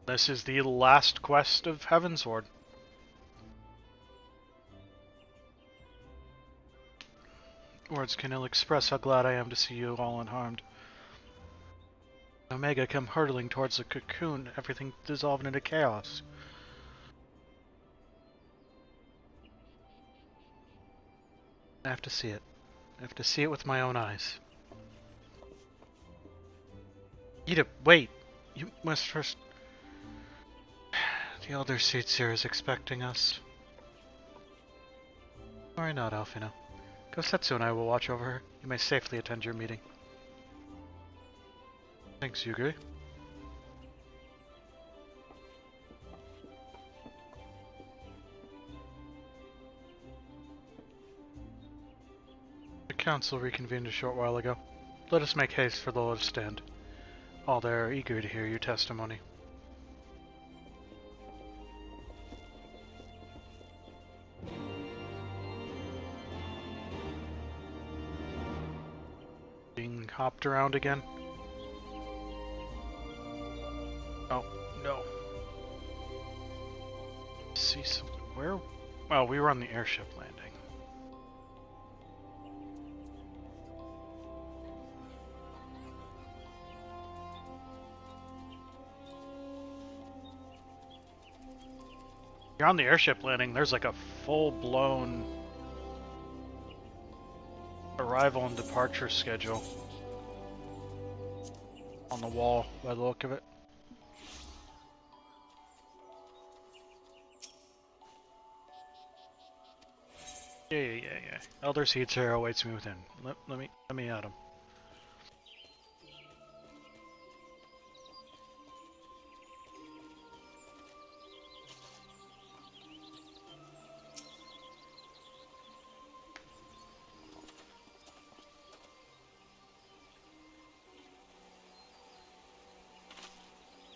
This is the last quest of Heavensward. Words can ill express how glad I am to see you all unharmed. Omega came hurtling towards the cocoon, everything dissolved into chaos. I have to see it. I have to see it with my own eyes. Ida, wait! You must first... The Elder Seer is expecting us. Worry not, Alfina. Gosetsu and I will watch over her. You may safely attend your meeting. Thanks, Yuguri. The council reconvened a short while ago. Let us make haste for the lotus stand. All there are eager to hear your testimony. Being hopped around again? Oh, no. See something. Where? Oh, we were on the airship landing. You're on the airship landing, there's like a full-blown arrival and departure schedule on the wall by the look of it. Yeah. Elder Seer awaits me within. Let me at him.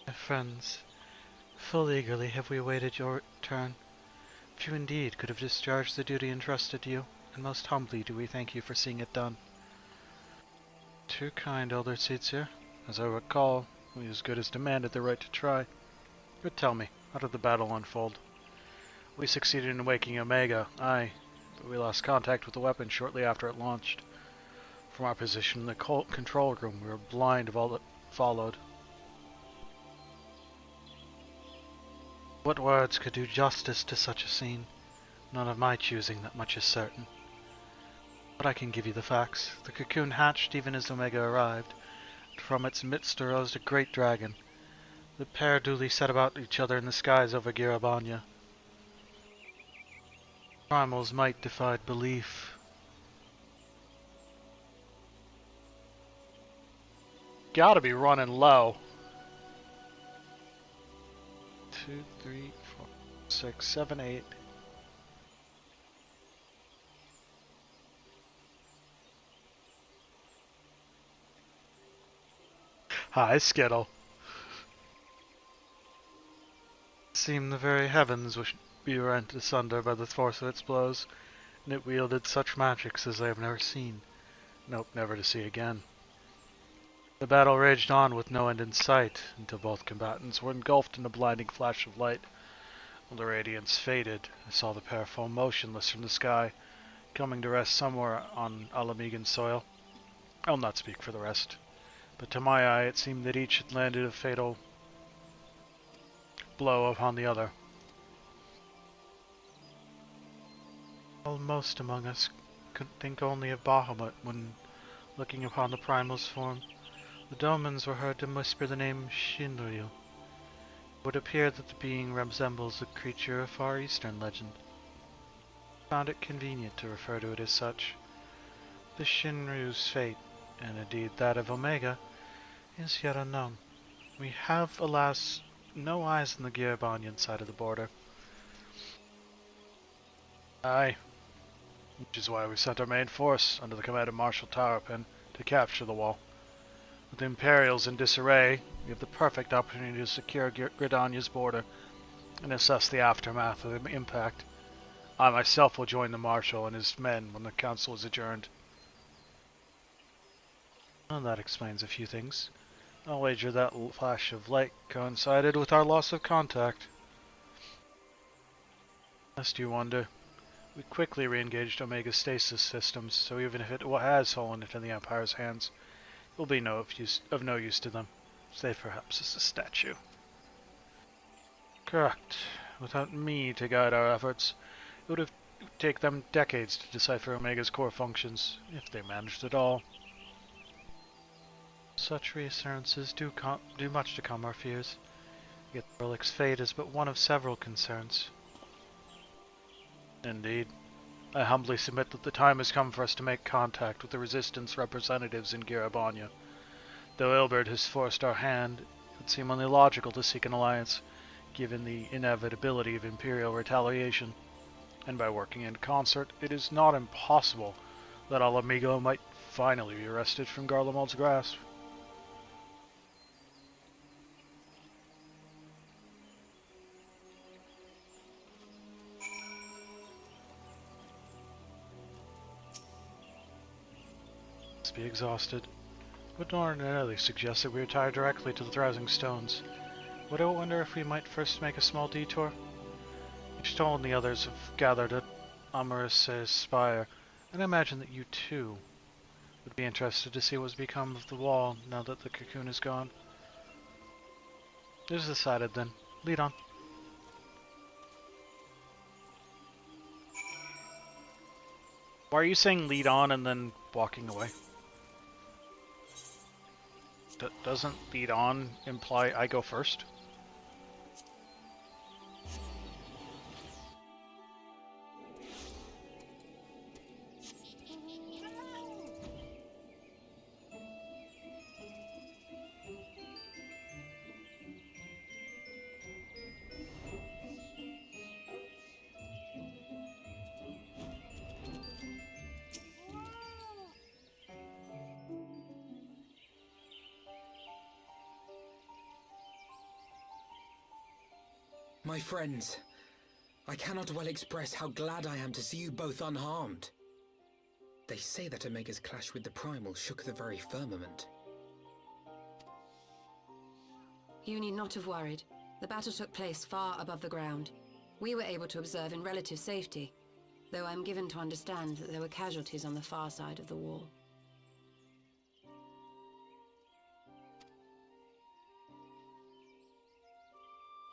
My friends, full eagerly have we awaited your return. Few indeed could have discharged the duty entrusted to you, and most humbly do we thank you for seeing it done. Too kind, Elder Seer. As I recall, we as good as demanded the right to try. But tell me, how did the battle unfold? We succeeded in waking Omega, aye, but we lost contact with the weapon shortly after it launched. From our position in the control room, we were blind of all that followed. What words could do justice to such a scene? None of my choosing, that much is certain. But I can give you the facts. The cocoon hatched even as Omega arrived, and from its midst arose a great dragon. The pair duly set about each other in the skies over Girabanya. Primal's might defied belief. Gotta be running low. 2, 3, 4, 6, 7, 8. Hi, Skittle. Seemed the very heavens would be rent asunder by the force of its blows, and it wielded such magics as I have never seen. Nope, never to see again. The battle raged on with no end in sight, until both combatants were engulfed in a blinding flash of light. When the radiance faded, I saw the pair fall motionless from the sky, coming to rest somewhere on Alamigan soil. I'll not speak for the rest, but to my eye it seemed that each had landed a fatal blow upon the other. While most among us could think only of Bahamut when looking upon the Primal's form, the Domans were heard to whisper the name Shinryu. It would appear that the being resembles a creature of Far Eastern legend. I found it convenient to refer to it as such. The Shinryu's fate, and indeed that of Omega, is yet unknown. We have, alas, no eyes on the Girabanyan side of the border. Aye, which is why we sent our main force, under the command of Marshal Tarapin, to capture the wall. With the Imperials in disarray, we have the perfect opportunity to secure Gridanya's border and assess the aftermath of the impact. I myself will join the Marshal and his men when the council is adjourned. Well, that explains a few things. I'll wager that flash of light coincided with our loss of contact. Lest you wonder, we quickly re-engaged Omega's stasis systems, so even if it has fallen into the Empire's hands, it will be of no use to them, save perhaps as a statue. Correct. Without me to guide our efforts, it would take them decades to decipher Omega's core functions, if they managed at all. Such reassurances do much to calm our fears, yet the relic's fate is but one of several concerns. Indeed. I humbly submit that the time has come for us to make contact with the Resistance representatives in Girabanya. Though Ilbert has forced our hand, it would seem only logical to seek an alliance, given the inevitability of Imperial retaliation. And by working in concert, it is not impossible that Ala Miqo'te might finally be wrested from Garlemald's grasp. Must be exhausted. Would ordinarily suggest that we retire directly to the Throwsing Stones. Would I wonder if we might first make a small detour? Ishtal and the others have gathered at Amarys's spire, and I imagine that you too would be interested to see what has become of the wall now that the cocoon is gone. It is decided then. Lead on. Why are you saying lead on and then walking away? Doesn't lead on imply I go first? My friends, I cannot well express how glad I am to see you both unharmed. They say that Omega's clash with the Primal shook the very firmament. You need not have worried. The battle took place far above the ground. We were able to observe in relative safety, though I'm given to understand that there were casualties on the far side of the wall.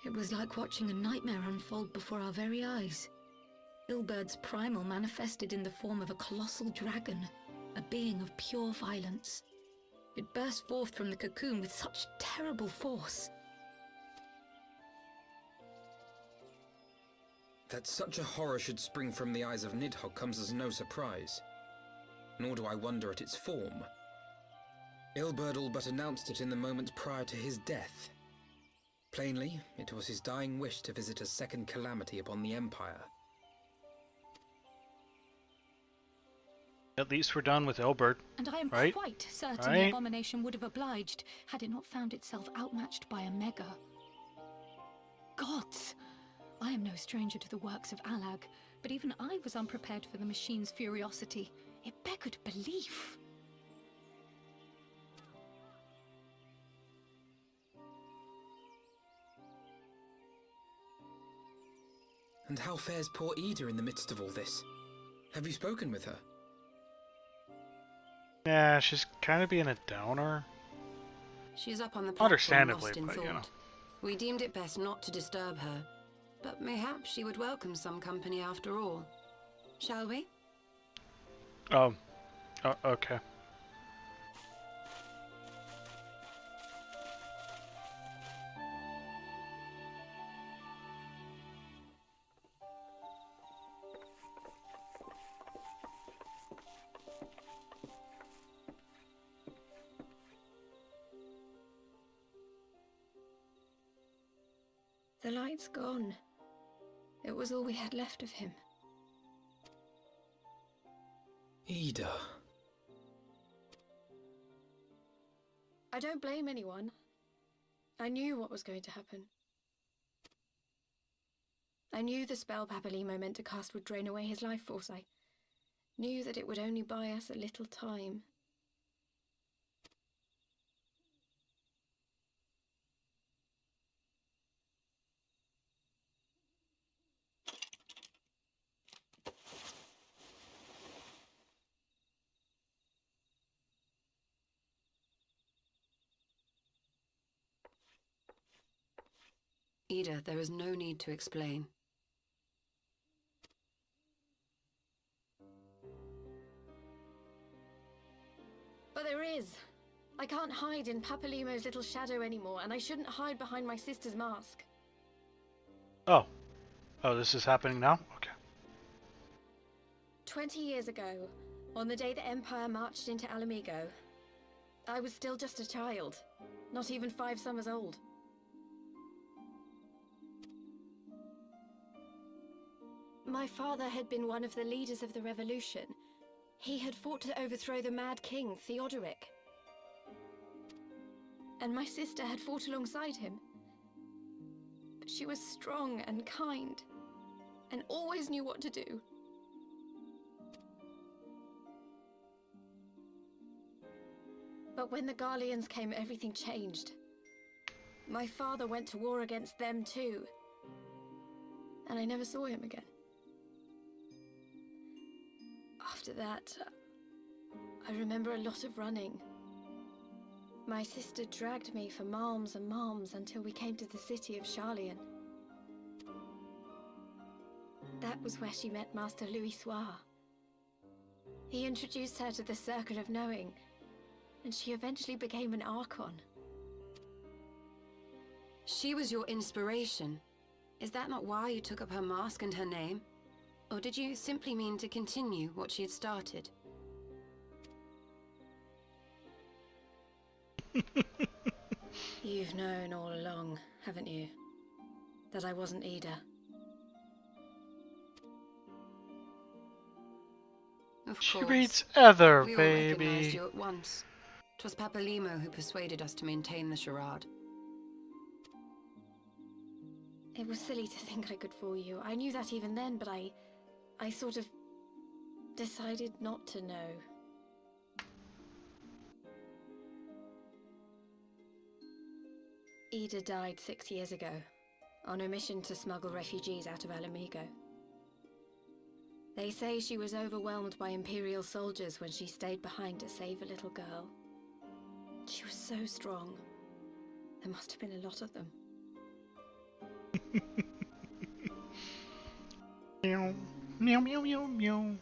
It was like watching a nightmare unfold before our very eyes. Ilbert's primal manifested in the form of a colossal dragon, a being of pure violence. It burst forth from the cocoon with such terrible force. That such a horror should spring from the eyes of Nidhogg comes as no surprise. Nor do I wonder at its form. Ilbert all but announced it in the moments prior to his death. Plainly, it was his dying wish to visit a second calamity upon the Empire. At least we're done with Ilbert. And I am right? quite certain Right? the abomination would have obliged had it not found itself outmatched by Omega. Gods! I am no stranger to the works of Alag, but even I was unprepared for the machine's furiosity. It beggared belief. And how fares poor Ida in the midst of all this? Have you spoken with her? Yeah, she's kind of being a downer. She's up on the platform, Understandably, lost in but thought. you know. We deemed it best not to disturb her, but mayhaps she would welcome some company after all. Shall we? Okay. The light's gone. It was all we had left of him. Ida. I don't blame anyone. I knew what was going to happen. I knew the spell Papalimo meant to cast would drain away his life force. I knew that it would only buy us a little time. Ida, there is no need to explain. But there is. I can't hide in Papalimo's little shadow anymore, and I shouldn't hide behind my sister's mask. Oh. Oh, this is happening now? Okay. 20 years ago, on the day the Empire marched into Alamigo, I was still just a child, not even 5 summers old. My father had been one of the leaders of the revolution. He had fought to overthrow the Mad King, Theodoric. And my sister had fought alongside him. But she was strong and kind, and always knew what to do. But when the Garleans came, everything changed. My father went to war against them too, and I never saw him again. After that, I remember a lot of running. My sister dragged me for malms and malms until we came to the city of Charlian. That was where she met Master Louis Soir. He introduced her to the Circle of Knowing, and she eventually became an Archon. She was your inspiration. Is that not why you took up her mask and her name? Or did you simply mean to continue what she had started? You've known all along, haven't you? That I wasn't Ida. Of She course. reads Ether, We all baby. recognized you at once. 'Twas Papalimo who persuaded us to maintain the charade. It was silly to think I could fool you. I knew that even then, but I sort of decided not to know. Ida died 6 years ago, on a mission to smuggle refugees out of Alamigo. They say she was overwhelmed by Imperial soldiers when she stayed behind to save a little girl. She was so strong. There must have been a lot of them. Meow, meow, meow, meow, meow.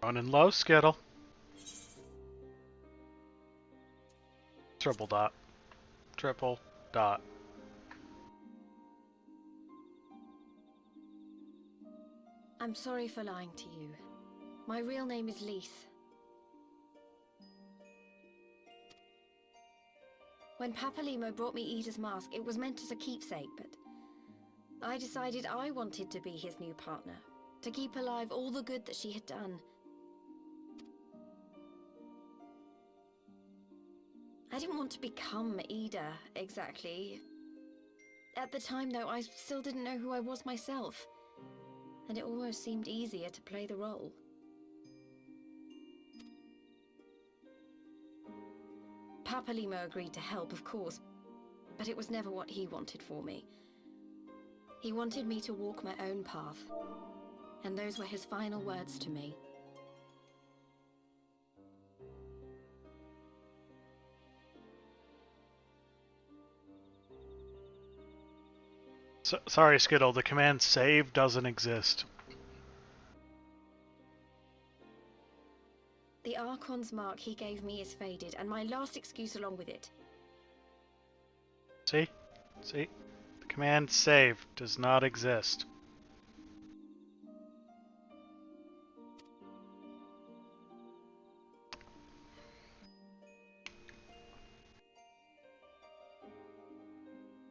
Running low, Skittle. Triple dot. Triple dot. I'm sorry for lying to you. My real name is Lise. When Papalimo brought me Ida's mask, it was meant as a keepsake, but I decided I wanted to be his new partner, to keep alive all the good that she had done. I didn't want to become Ida, exactly. At the time, though, I still didn't know who I was myself, and it almost seemed easier to play the role. Papalimo agreed to help, of course, but it was never what he wanted for me. He wanted me to walk my own path, and those were his final words to me. Sorry, Skittle, the command save doesn't exist. The Archon's mark he gave me is faded, and my last excuse along with it. See? See? The command save does not exist.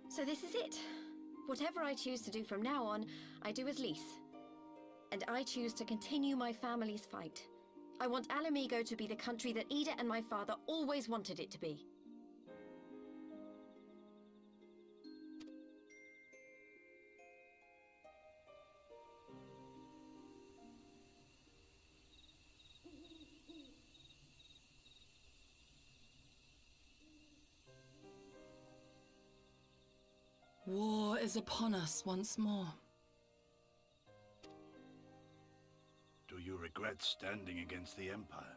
So this is it. Whatever I choose to do from now on, I do as Lise. And I choose to continue my family's fight. I want Alamigo to be the country that Ida and my father always wanted it to be. War is upon us once more. Do you regret standing against the Empire?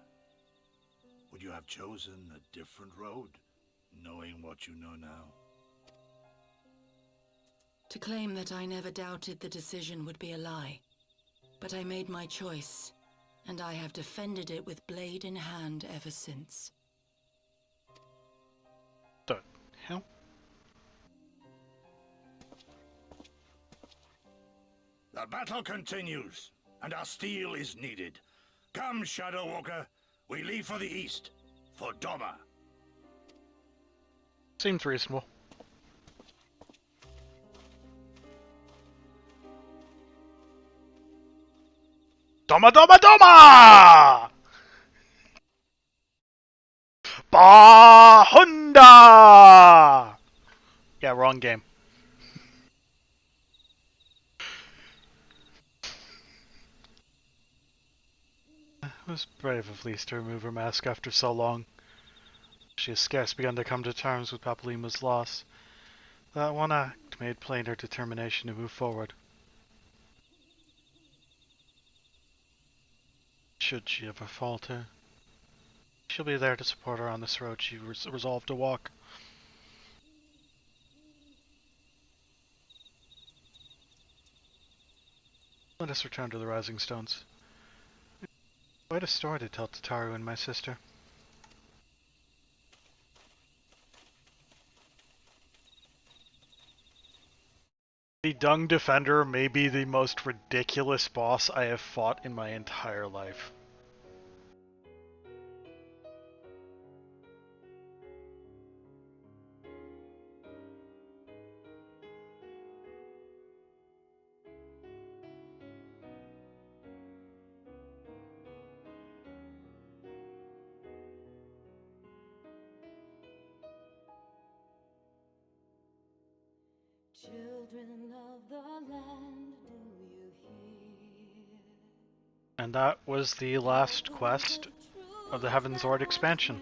Would you have chosen a different road, knowing what you know now? To claim that I never doubted the decision would be a lie. But I made my choice, and I have defended it with blade in hand ever since. The hell? The battle continues, and our steel is needed. Come, Shadow Walker, we leave for the east, for Doma. Seems reasonable. Doma Doma Doma! Bahunda! Yeah, wrong game. It was brave of Lise to remove her mask after so long. She has scarce begun to come to terms with Papalyma's loss. That one act made plain her determination to move forward. Should she ever falter, she'll be there to support her on this road she resolved to walk. Let us return to the Rising Stones. Quite a story to tell Tataru and my sister. The Dung Defender may be the most ridiculous boss I have fought in my entire life. Children of the land, do you hear? And that was the last quest of the Heavensward expansion.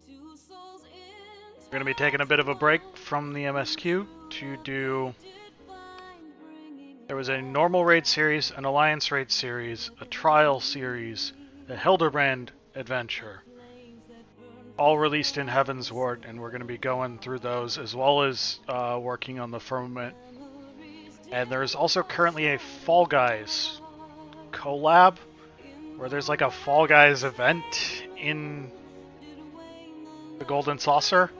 We're going to be taking a bit of a break from the MSQ to do... There was a normal raid series, an alliance raid series, a trial series, a Hildebrand adventure, all released in Heavensward, and we're going to be going through those as well as working on the Firmament. And there's also currently a Fall Guys collab, where there's like a Fall Guys event in the Golden Saucer.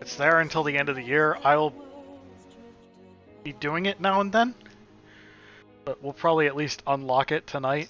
It's there until the end of the year. I'll be doing it now and then, but we'll probably at least unlock it tonight.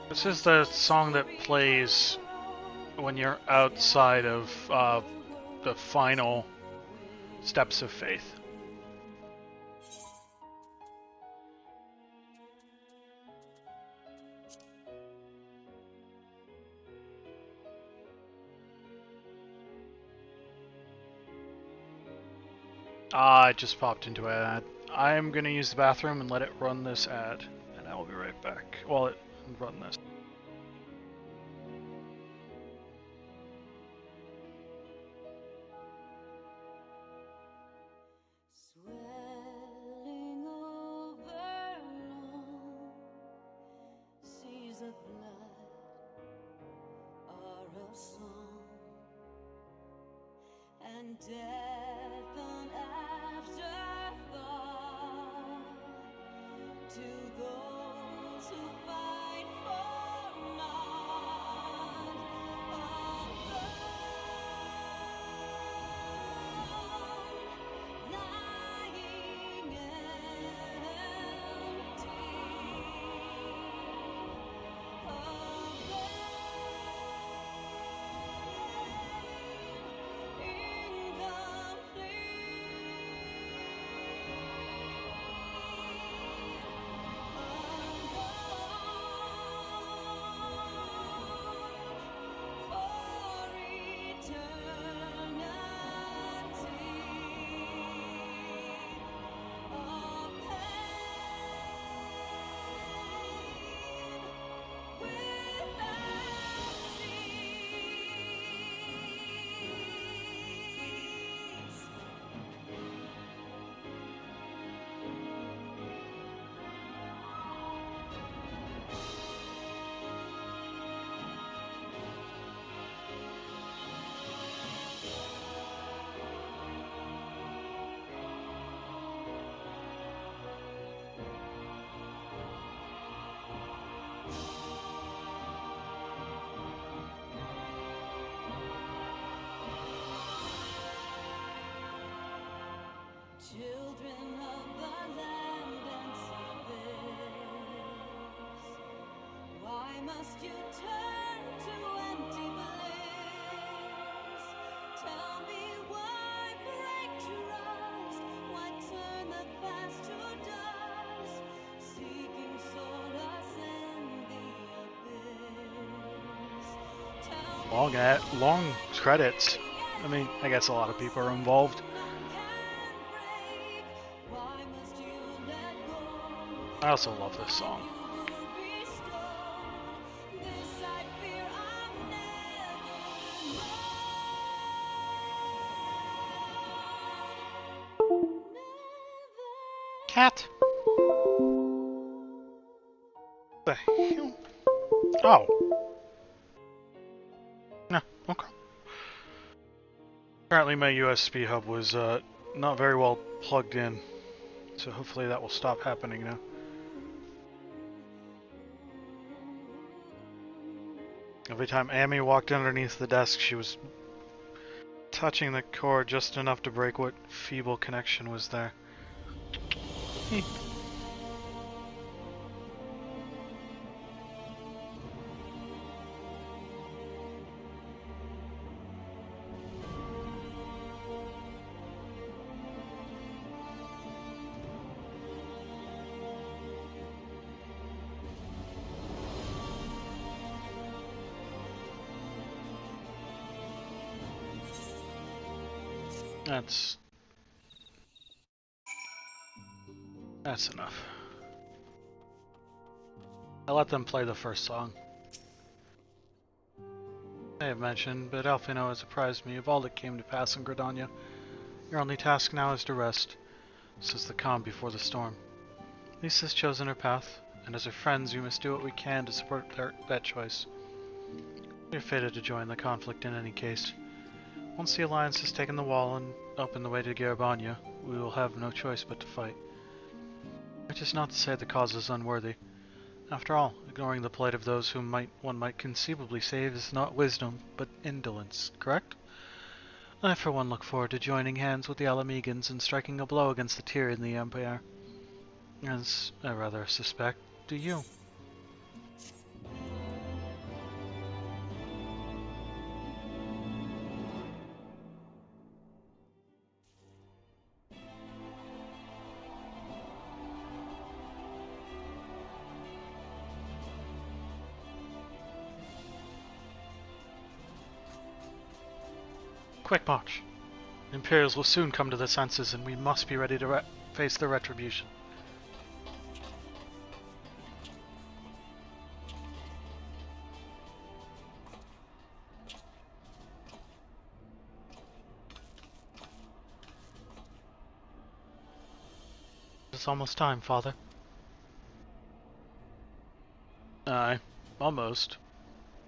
This is the song that plays when you're outside of the final steps of faith. I just popped into an ad. I'm gonna use the bathroom and let it run this ad, and I will be right back while it run this. Swelling over long seas of blood are a song, and death an afterthought to those who fight for none alone, lying empty, incomplete. Children of the land and service, why must you turn to empty bliss? Tell me why break trust? Why turn the past to dust? Seeking solace in the abyss. Tell me Long credits. I mean, I guess a lot of people are involved. I also love this song. Cat. The hell? Oh. No, okay. Apparently my USB hub was not very well plugged in, so hopefully that will stop happening now. Every time Amy walked underneath the desk, she was touching the cord just enough to break what feeble connection was there. That's enough. I let them play the first song. I have mentioned, but Alphino has apprised me of all that came to pass in Gridania. Your only task now is to rest, says the calm before the storm. Lisa has chosen her path, and as her friends, we must do what we can to support that choice. We are fated to join the conflict in any case. Once the Alliance has taken the wall and opened the way to Garabania, we will have no choice but to fight. Which is not to say the cause is unworthy. After all, ignoring the plight of those whom one might conceivably save is not wisdom, but indolence, correct? I for one look forward to joining hands with the Alamegans and striking a blow against the tyranny in the Empire. As I rather suspect, do you? Quick march. The Imperials will soon come to their senses, and we must be ready to face their retribution. It's almost time, Father. Aye, almost.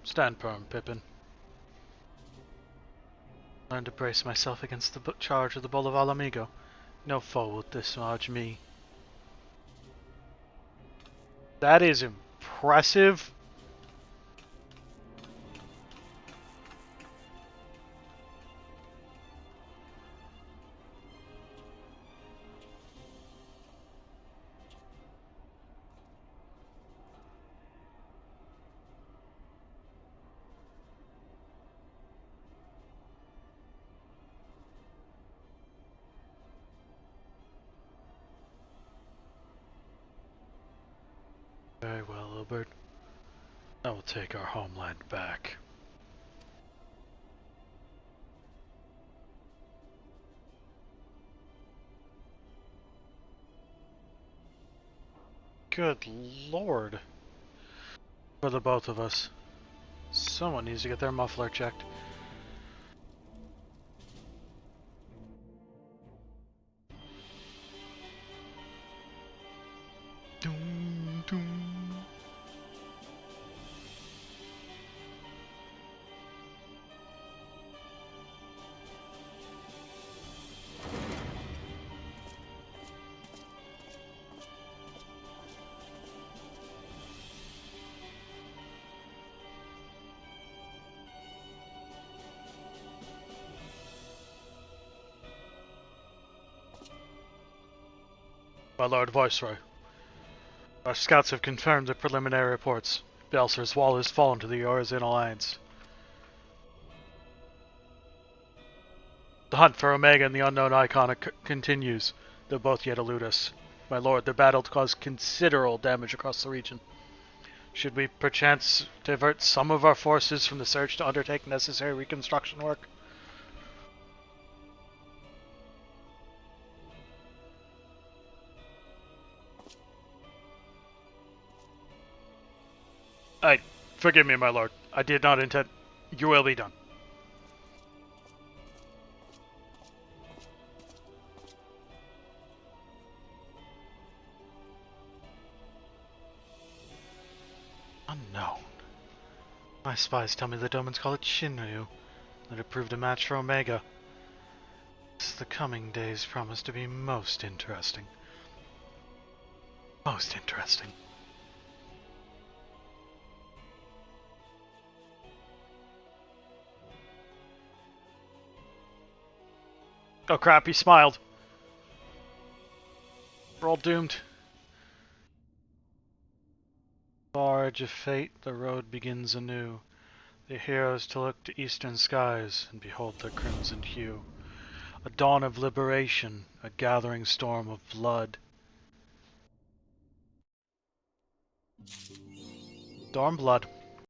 Stand firm, Pippin. Learn to brace myself against the charge of the Bull of Alamigo. No foe will dislodge me. That is impressive. Very well, Ilbert. I will take our homeland back. Good lord. For the both of us. Someone needs to get their muffler checked. Doom, doom. My Lord Viceroy, our scouts have confirmed the preliminary reports. Belser's wall has fallen to the Orzin Alliance. The hunt for Omega and the unknown icon continues, though both yet elude us. My lord, the battle caused considerable damage across the region. Should we perchance divert some of our forces from the search to undertake necessary reconstruction work? Forgive me, my lord. I did not intend... Your will be done. Unknown. My spies tell me the Domans call it Shinryu, that it proved a match for Omega. The coming days promise to be most interesting. Most interesting. Oh crap, he smiled. We're all doomed. Barge of fate, the road begins anew. The heroes to look to eastern skies and behold their crimson hue. A dawn of liberation, a gathering storm of blood. Stormblood.